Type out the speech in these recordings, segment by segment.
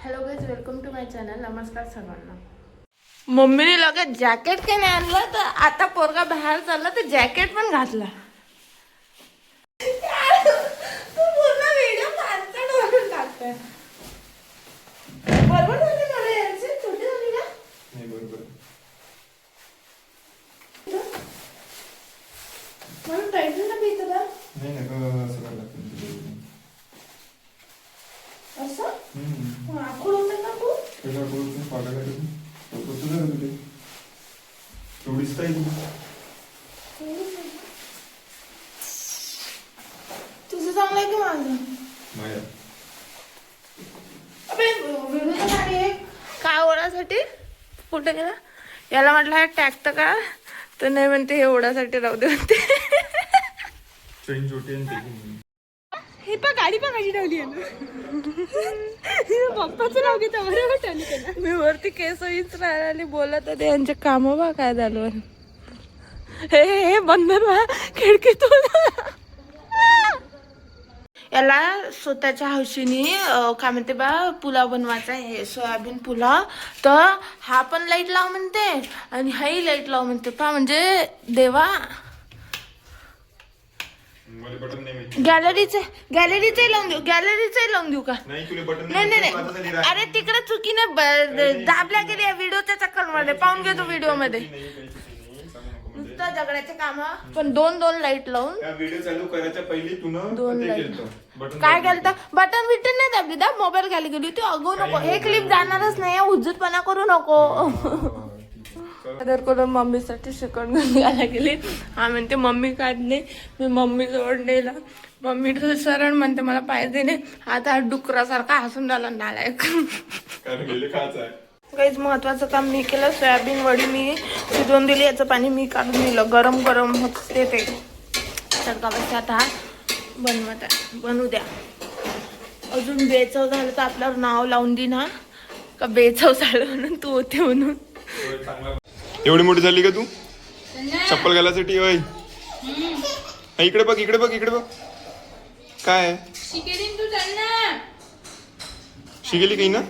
Hello guys, welcome to my channel. नमस्कार सर्वांना. मम्मीने लगेच जॅकेट का नाही आणलं तर आता पोरगा बाहेर चालला तर जॅकेट पण घातला. तू पूर्ण व्हिडिओ पाचट वरून टाकते. बरोबर झाली मला यायची छोटी झाली का? नाही बरोबर. मला टाइटल ना पीत का? नाही ना असं करायला लागतं. असं? आखूड होतं का तू? त्याला बोलतो पागायला कधी तुझं ना तुझे थोडीच काय तुझं चांगलं आहे की माझं? माया अबे व्हिडिओ तर काढ एक. काय ओढासाठी कुठे गेला? याला म्हटलं हा टॅग तर का तर नाही म्हणते हे ओढासाठी राहू दे म्हणते. चैन छोटी आहे हे पण गाडी पण माझी ठेवली आहे पप्पाचं नाव घेता बरोबर ठेवली त्याला. मी वरती केस राहिली बोलत होते यांचे काम बा काय झालं. हे हे बंधन बा खिडकीतून. याला स्वतःच्या हौशीने काय म्हणते बा पुलाव बनवायचा आहे, सोयाबीन पुलाव. तर हा पण लाईट लाव म्हणते आणि हाही लाईट लाव म्हणते. पा म्हणजे देवा. गॅलरीचे लावून देऊ का? नाही. अरे तिकडे चुकीने दाबल्या गेली व्हिडिओच्या चक्कर मध्ये. पाहून घेतो व्हिडिओ मध्ये नुसतं झगड्याचे काम. पण दोन लाईट लावून व्हिडिओ चालू करायच्या पहिले तू दोन लाईट काय केलं? बटन बिटन नाही दाबली दा. मोबाईल खाली गेली होती. अगो नको, हे क्लिप जाणारच नाही. हुज्जतपणा करू नको. तर करून मम्मीसाठी चिकन घालायला गेली. हा म्हणते मम्मी काढणे. मी मम्मी जवळ नेला. मम्मी सरळ म्हणते मला पाहिजे नाही. आता डुकरासारखा हसून राहिला नालायक. काहीच महत्वाचं काम मी केलं. सोयाबीन वडी मी शिजवून दिली. याचं पाणी मी काढून दिलं. गरम होते ते. तर का बस आता बनवत आहे. बनवू द्या. अजून बेचव झालं तर आपल्यावर नाव लावून दे ना का बेचव झालं म्हणून तू होते म्हणून. एवढी मोठी झाली का तू चप्पल घालायसाठी? होय इकडे बघ काय शिकेली काही ना.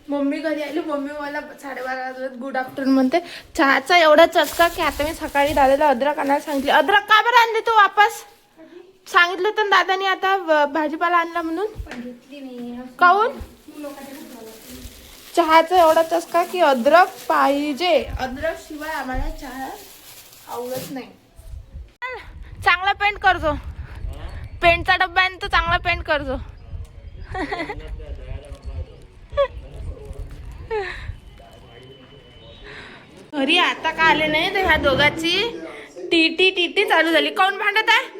मम्मी घरी आली. मम्मी मला 12:30 वाजता गुड आफ्टरनून म्हणते. चहाचा एवढा चचका की आता मी सकाळी दादाला अद्रक आणायला सांगितले. अद्रक का बरं आणले तू वापस? सांगितलं तर दादानी आता भाजीपाला आणला म्हणून. काऊन? चहाचा एवढा चस्का की अद्रक पाहिजे. अद्रक शिवाय आम्हाला चहा आवडत नाही. चांगला पेंट करजो. पेंटचा डब्बा आहे तो चांगला पेंट करजो. घरी आता का आले नाही तर ह्या दोघांची टीटी चालू झाली. कोण भांडत आहे?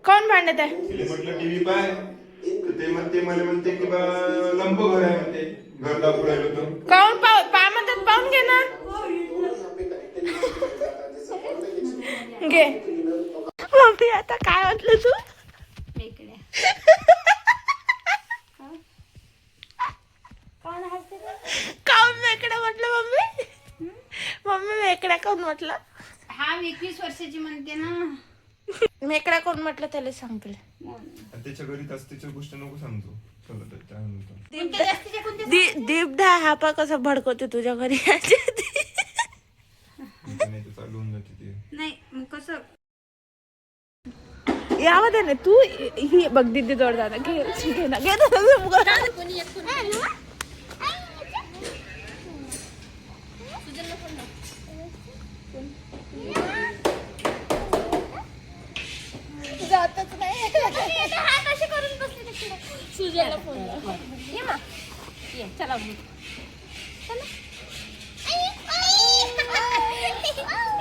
म्हटलं टीव्ही पाय ते म्हणते की लंब घर आहे म्हणते. घर दाखवू राहिलो तर काऊन पाय म्हणतात? पाहून घे ना. घे. मम्मी आता काय म्हटलं तू? काऊन मेकडा म्हटलं मम्मी? मम्मी मेकडा काऊन म्हटलं? हा 21 वर्षाची म्हणते ना. मेकडा कोण म्हटलं त्याला सांगते. त्याच्या घरी त्याच्या गोष्ट नको सांगतो. दीपदा हा पा कसा भडकवते तुझ्या घरी. चालू होऊन जाते ते. नाही मग कसं यामध्ये ना तू ही बघ दिदी जोड दादा घे ना जातच नाही. सुजयला फोन चला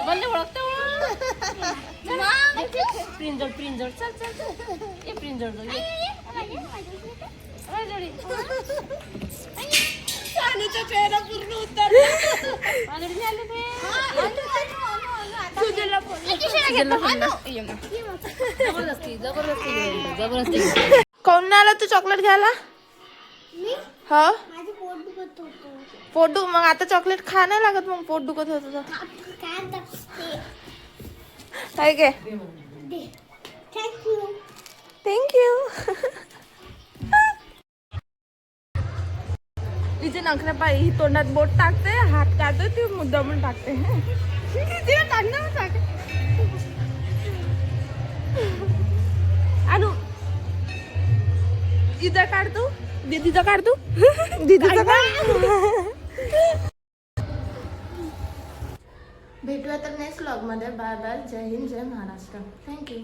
बंद ओळखतो. प्रिंजर चल ये प्रिंजर सानूचा चेहरा पूर्ण उतरला. जबरदस्ती कोण आला तू चॉकलेट घ्यायला? हो पोट दुख. मग आता चॉकलेट खा नाही लागत. मग पोट दुखत होत काय नखरे पाहिजे ही तोंडात बोट टाकते हात काढते ती मुद्दामून टाकते तिला टाकणार टाक आणू इथं काढ तू दीदीचं काढ तू दीदीचं काढ भेटूया तर नेक्स्ट व्लॉग मध्ये बाय बाय जय हिंद जय महाराष्ट्र थँक्यू